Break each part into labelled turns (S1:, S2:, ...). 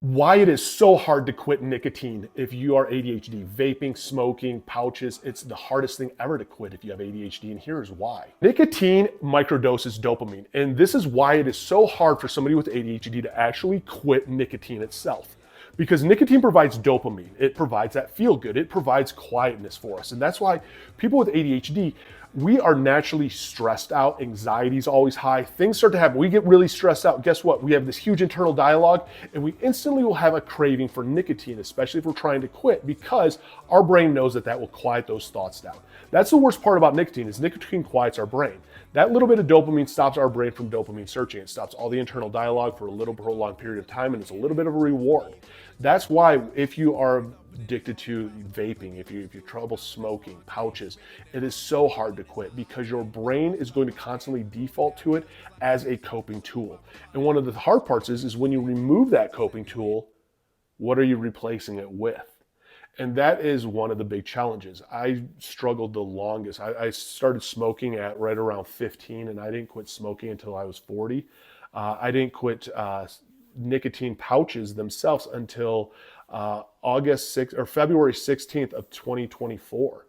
S1: Why it is so hard to quit nicotine if you are ADHD. Vaping, smoking, pouches, it's the hardest thing ever to quit if you have ADHD, and here's why. Nicotine microdoses dopamine, and this is why it is so hard for somebody with ADHD to actually quit nicotine itself. Because nicotine provides dopamine, it provides that feel good, it provides quietness for us. And that's why people with ADHD, we are naturally stressed out, anxiety is always high, things start to happen, we get really stressed out. Guess what? We have this huge internal dialogue, and we instantly will have a craving for nicotine, especially if we're trying to quit, because our brain knows that that will quiet those thoughts down. That's the worst part about nicotine, is nicotine quiets our brain. That little bit of dopamine stops our brain from dopamine searching. It stops all the internal dialogue for a little prolonged period of time, and it's a little bit of a reward. That's why if you are addicted to vaping, if you have trouble smoking, pouches, it is so hard to quit, because your brain is going to constantly default to it as a coping tool. And one of the hard parts is when you remove that coping tool, what are you replacing it with? And that is one of the big challenges. I struggled the longest. I started smoking at right around 15, and I didn't quit smoking until I was 40. I didn't quit nicotine pouches themselves until August 6th or February 16th of 2024.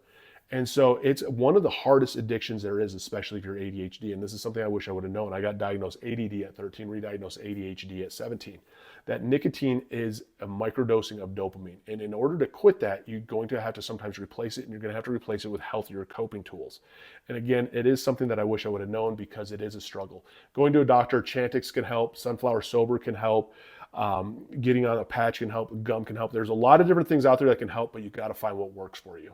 S1: And so it's one of the hardest addictions there is, especially if you're ADHD. And this is something I wish I would have known. I got diagnosed ADD at 13, re-diagnosed ADHD at 17. That nicotine is a microdosing of dopamine. And in order to quit that, you're going to have to sometimes replace it, and you're going to have to replace it with healthier coping tools. And again, it is something that I wish I would have known, because it is a struggle. Going to a doctor, Chantix can help, Sunflower Sober can help, getting on a patch can help, gum can help. There's a lot of different things out there that can help, but you got to find what works for you.